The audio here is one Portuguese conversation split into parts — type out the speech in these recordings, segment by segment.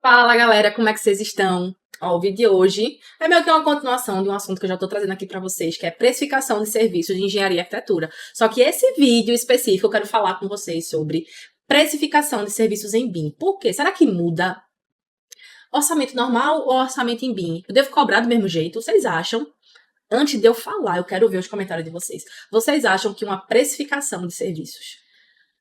Fala galera, como é que vocês estão? Ó, o vídeo de hoje é meio que uma continuação de um assunto que eu já tô trazendo aqui pra vocês, que é precificação de serviços de engenharia e arquitetura. Só que esse vídeo específico eu quero falar com vocês sobre precificação de serviços em BIM. Por quê? Será que muda orçamento normal ou orçamento em BIM? Eu devo cobrar do mesmo jeito? Vocês acham? Antes de eu falar, eu quero ver os comentários de vocês. Vocês acham que uma precificação de serviços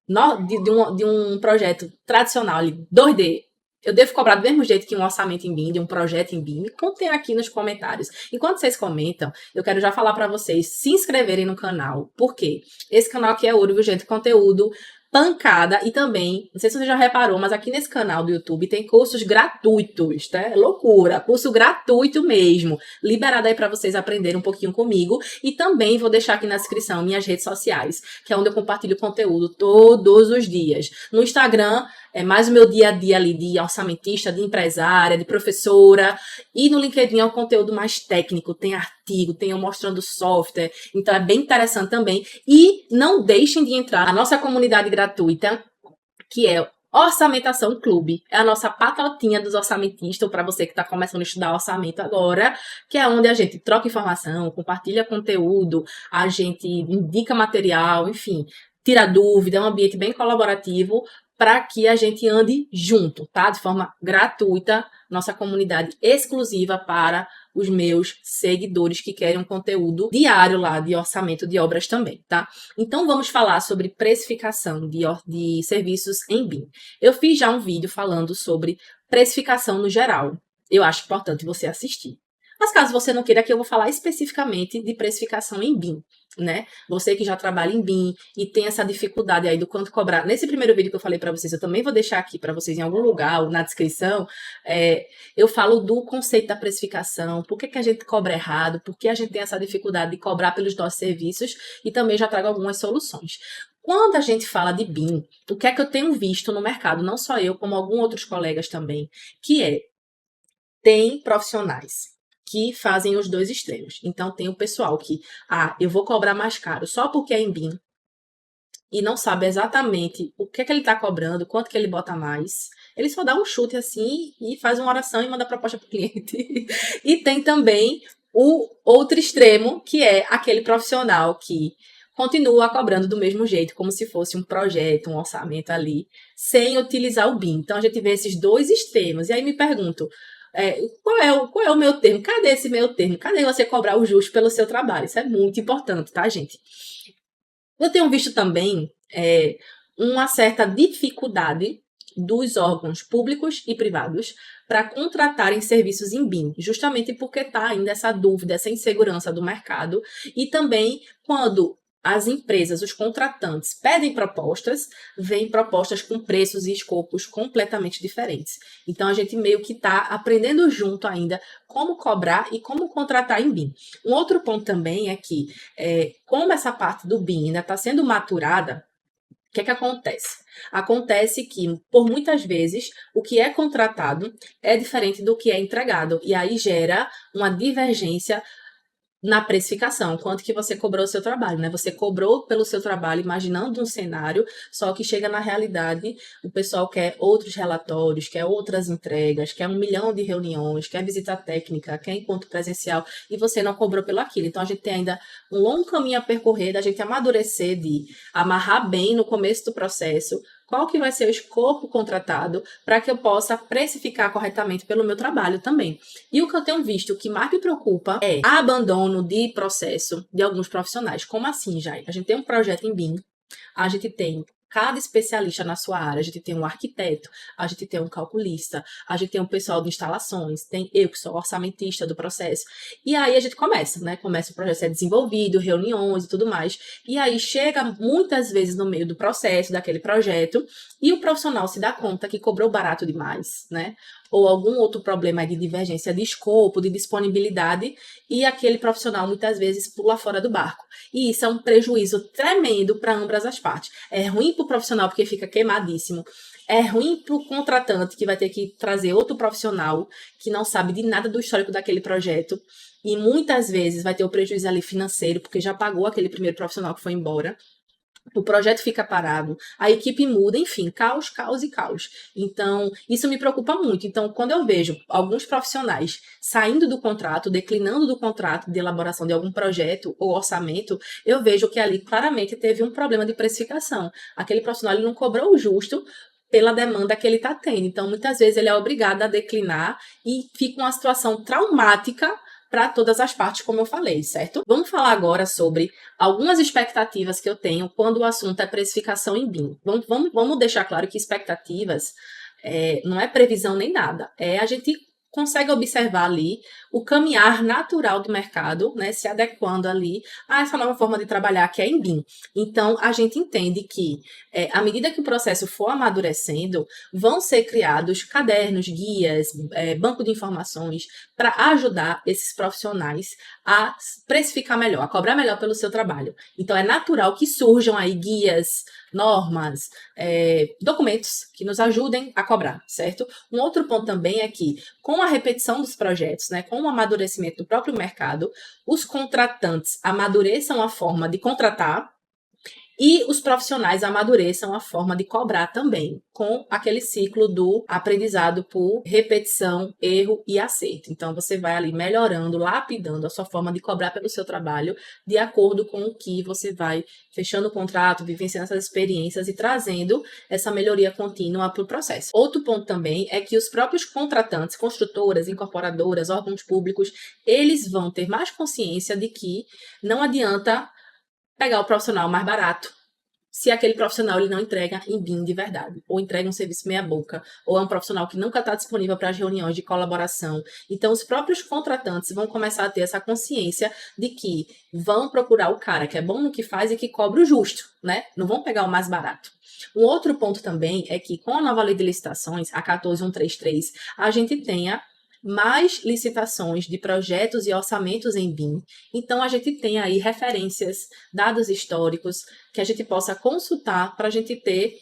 de um projeto tradicional, ali, 2D, eu devo cobrar do mesmo jeito que um orçamento em BIM, de um projeto em BIM? Me contem aqui nos comentários. Enquanto vocês comentam, eu quero já falar para vocês se inscreverem no canal. Por quê? Esse canal aqui é ouro, viu, gente? Conteúdo pancada e também, não sei se você já reparou, mas aqui nesse canal do YouTube tem cursos gratuitos, tá? É loucura, curso gratuito mesmo, liberado aí para vocês aprenderem um pouquinho comigo. E também vou deixar aqui na descrição minhas redes sociais, que é onde eu compartilho conteúdo todos os dias. No Instagram é mais o meu dia a dia ali de orçamentista, de empresária, de professora. E no LinkedIn é um conteúdo mais técnico, tem artigo, tem eu mostrando software. Então é bem interessante também. E não deixem de entrar na nossa comunidade gratuita, que é Orçamentação Clube. É a nossa patotinha dos orçamentistas, para você que está começando a estudar orçamento agora, que é onde a gente troca informação, compartilha conteúdo, a gente indica material, enfim, tira dúvida, é um ambiente bem colaborativo para que a gente ande junto, tá? De forma gratuita, nossa comunidade exclusiva para os meus seguidores que querem um conteúdo diário lá de orçamento de obras também, tá? Então vamos falar sobre precificação de serviços em BIM. Eu fiz já um vídeo falando sobre precificação no geral. Eu acho importante você assistir. Mas caso você não queira, aqui eu vou falar especificamente de precificação em BIM, né? Você que já trabalha em BIM e tem essa dificuldade aí do quanto cobrar. Nesse primeiro vídeo que eu falei para vocês, eu também vou deixar aqui para vocês em algum lugar ou na descrição, eu falo do conceito da precificação, por que a gente cobra errado, por que a gente tem essa dificuldade de cobrar pelos nossos serviços e também já trago algumas soluções. Quando a gente fala de BIM, o que é que eu tenho visto no mercado, não só eu, como alguns outros colegas também, tem profissionais que fazem os dois extremos. Então, tem o pessoal que, eu vou cobrar mais caro só porque é em BIM e não sabe exatamente o que é que ele está cobrando, quanto que ele bota mais. Ele só dá um chute assim e faz uma oração e manda a proposta para o cliente. E tem também o outro extremo, que é aquele profissional que continua cobrando do mesmo jeito, como se fosse um projeto, um orçamento ali, sem utilizar o BIM. Então, a gente vê esses dois extremos. E aí me pergunto, qual é o meu termo? Cadê esse meu termo? Cadê você cobrar o justo pelo seu trabalho? Isso é muito importante, tá, gente? Eu tenho visto também uma certa dificuldade dos órgãos públicos e privados para contratarem serviços em BIM, justamente porque está ainda essa dúvida, essa insegurança do mercado, e também quando as empresas, os contratantes, pedem propostas, vêm propostas com preços e escopos completamente diferentes. Então, a gente meio que está aprendendo junto ainda como cobrar e como contratar em BIM. Um outro ponto também é que, como essa parte do BIM ainda está sendo maturada, o que é que acontece? Acontece que, por muitas vezes, o que é contratado é diferente do que é entregado. E aí gera uma divergência na precificação, quanto que você cobrou o seu trabalho, né? Você cobrou pelo seu trabalho imaginando um cenário, só que chega na realidade, o pessoal quer outros relatórios, quer outras entregas, quer 1 milhão de reuniões, quer visita técnica, quer encontro presencial, e você não cobrou pelo aquilo. Então, a gente tem ainda um longo caminho a percorrer, da gente amadurecer, de amarrar bem no começo do processo, qual que vai ser o escopo contratado para que eu possa precificar corretamente pelo meu trabalho também. E o que eu tenho visto, o que mais me preocupa é abandono de processo de alguns profissionais. Como assim, Jai? A gente tem um projeto em BIM, a gente tem cada especialista na sua área, a gente tem um arquiteto, a gente tem um calculista, a gente tem um pessoal de instalações, tem eu que sou orçamentista do processo. E aí a gente começa, né? Começa o projeto a ser desenvolvido, reuniões e tudo mais. E aí chega muitas vezes no meio do processo, daquele projeto, e o profissional se dá conta que cobrou barato demais, né? Ou algum outro problema de divergência de escopo, de disponibilidade, e aquele profissional muitas vezes pula fora do barco. E isso é um prejuízo tremendo para ambas as partes. É ruim para o profissional porque fica queimadíssimo. É ruim para o contratante que vai ter que trazer outro profissional que não sabe de nada do histórico daquele projeto. E muitas vezes vai ter o prejuízo ali financeiro porque já pagou aquele primeiro profissional que foi embora. o projeto fica parado, a equipe muda, enfim, caos, caos e caos. Então, isso me preocupa muito. Então, quando eu vejo alguns profissionais saindo do contrato, declinando do contrato de elaboração de algum projeto ou orçamento, eu vejo que ali claramente teve um problema de precificação. Aquele profissional ele não cobrou o justo pela demanda que ele está tendo. Então, muitas vezes ele é obrigado a declinar e fica uma situação traumática para todas as partes, como eu falei, certo? Vamos falar agora sobre algumas expectativas que eu tenho quando o assunto é precificação em BIM. Vamos deixar claro que expectativas não é previsão nem nada. A gente consegue observar ali o caminhar natural do mercado, né, se adequando ali a essa nova forma de trabalhar que é em BIM. Então, a gente entende que, à medida que o processo for amadurecendo, vão ser criados cadernos, guias, banco de informações para ajudar esses profissionais a precificar melhor, a cobrar melhor pelo seu trabalho. Então, é natural que surjam aí guias, normas, documentos que nos ajudem a cobrar, certo? Um outro ponto também é que, com a repetição dos projetos, né, com o amadurecimento do próprio mercado, os contratantes amadureçam a forma de contratar e os profissionais amadureçam a forma de cobrar também, com aquele ciclo do aprendizado por repetição, erro e acerto. Então, você vai ali melhorando, lapidando a sua forma de cobrar pelo seu trabalho, de acordo com o que você vai fechando o contrato, vivenciando essas experiências e trazendo essa melhoria contínua para o processo. Outro ponto também é que os próprios contratantes, construtoras, incorporadoras, órgãos públicos, eles vão ter mais consciência de que não adianta pegar o profissional mais barato se aquele profissional ele não entrega em BIM de verdade, ou entrega um serviço meia boca, ou é um profissional que nunca está disponível para as reuniões de colaboração. Então, os próprios contratantes vão começar a ter essa consciência de que vão procurar o cara que é bom no que faz e que cobra o justo, né? Não vão pegar o mais barato. Um outro ponto também é que com a nova lei de licitações, a 14133, a gente tenha mais licitações de projetos e orçamentos em BIM. Então, a gente tem aí referências, dados históricos, que a gente possa consultar para a gente ter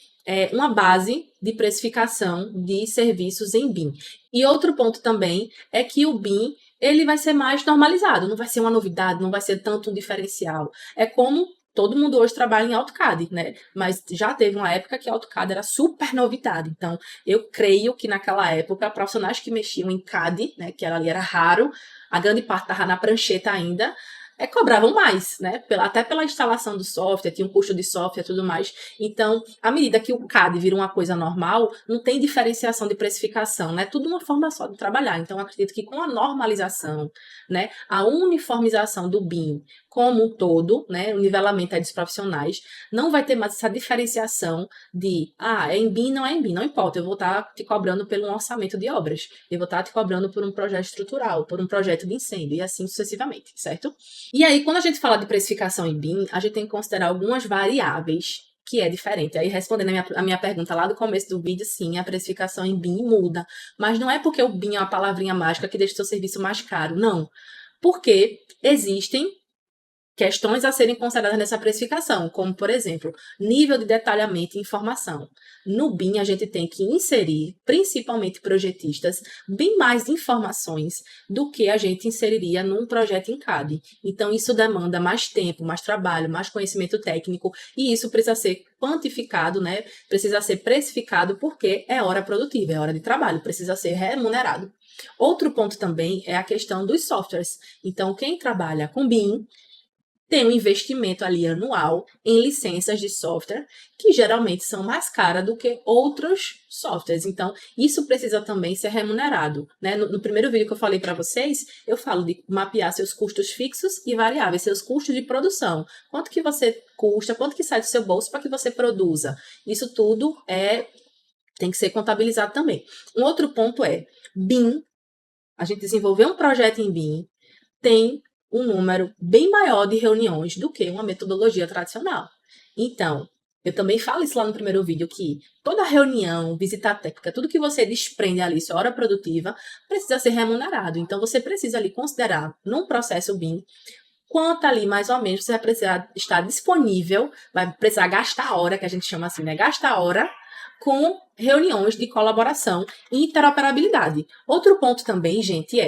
uma base de precificação de serviços em BIM. E outro ponto também é que o BIM ele vai ser mais normalizado, não vai ser uma novidade, não vai ser tanto um diferencial. É como todo mundo hoje trabalha em AutoCAD, né? Mas já teve uma época que AutoCAD era super novidade. Então, eu creio que naquela época, profissionais que mexiam em CAD, né, que ali era raro, a grande parte estava na prancheta ainda, cobravam mais, né? Até pela instalação do software, tinha um custo de software e tudo mais. Então, à medida que o CAD vira uma coisa normal, não tem diferenciação de precificação, né? Tudo uma forma só de trabalhar. Então, acredito que com a normalização, né, a uniformização do BIM como um todo, né, o nivelamento aí dos profissionais, não vai ter mais essa diferenciação de, é em BIM, não é em BIM, não importa, eu vou estar te cobrando por um orçamento de obras, eu vou estar te cobrando por um projeto estrutural, por um projeto de incêndio, e assim sucessivamente, certo? E aí, quando a gente fala de precificação em BIM, a gente tem que considerar algumas variáveis que é diferente. Aí, respondendo a minha pergunta lá do começo do vídeo, sim, a precificação em BIM muda. Mas não é porque o BIM é uma palavrinha mágica que deixa o seu serviço mais caro, não. Porque existem questões a serem consideradas nessa precificação, como, por exemplo, nível de detalhamento e informação. No BIM, a gente tem que inserir, principalmente projetistas, bem mais informações do que a gente inseriria num projeto em CAD. Então, isso demanda mais tempo, mais trabalho, mais conhecimento técnico, e isso precisa ser quantificado, né? Precisa ser precificado porque é hora produtiva, é hora de trabalho, precisa ser remunerado. Outro ponto também é a questão dos softwares. Então, quem trabalha com BIM tem um investimento ali anual em licenças de software, que geralmente são mais caras do que outros softwares. Então, isso precisa também ser remunerado, né? No primeiro vídeo que eu falei para vocês, eu falo de mapear seus custos fixos e variáveis, seus custos de produção. Quanto que você custa, quanto que sai do seu bolso para que você produza. Isso tudo tem que ser contabilizado também. Um outro ponto é BIM. A gente desenvolver um projeto em BIM tem um número bem maior de reuniões do que uma metodologia tradicional. Então, eu também falo isso lá no primeiro vídeo, que toda reunião, visita técnica, tudo que você desprende ali, sua hora produtiva, precisa ser remunerado. Então, você precisa ali considerar, num processo BIM, quanto ali, mais ou menos, você vai precisar estar disponível, vai precisar gastar hora, que a gente chama assim, né? Gastar hora com reuniões de colaboração e interoperabilidade. Outro ponto também, gente,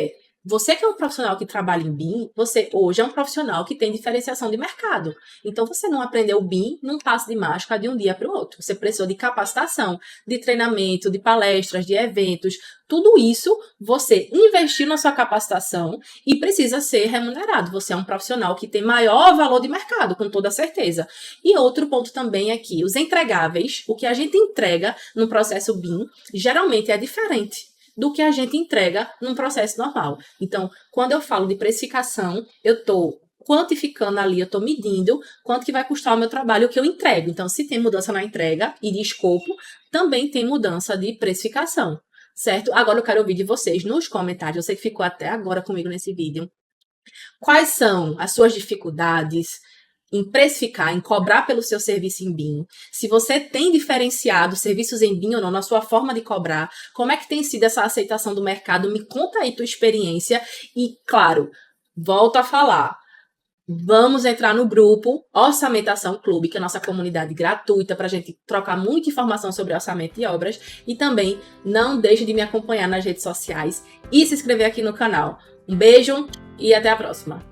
Você que é um profissional que trabalha em BIM, você hoje é um profissional que tem diferenciação de mercado. Então, você não aprendeu o BIM num passo de mágica de um dia para o outro. Você precisou de capacitação, de treinamento, de palestras, de eventos. Tudo isso, você investiu na sua capacitação e precisa ser remunerado. Você é um profissional que tem maior valor de mercado, com toda certeza. E outro ponto também é que os entregáveis, o que a gente entrega no processo BIM, geralmente é diferente do que a gente entrega num processo normal. Então, quando eu falo de precificação, eu estou quantificando ali, eu estou medindo quanto que vai custar o meu trabalho, o que eu entrego. Então, se tem mudança na entrega e de escopo, também tem mudança de precificação, certo? Agora eu quero ouvir de vocês nos comentários, você que ficou até agora comigo nesse vídeo, quais são as suas dificuldades em precificar, em cobrar pelo seu serviço em BIM, se você tem diferenciado serviços em BIM ou não na sua forma de cobrar, como é que tem sido essa aceitação do mercado, me conta aí tua experiência e, claro, volto a falar, vamos entrar no grupo Orçamentação Clube, que é a nossa comunidade gratuita para a gente trocar muita informação sobre orçamento de obras e também não deixe de me acompanhar nas redes sociais e se inscrever aqui no canal. Um beijo e até a próxima!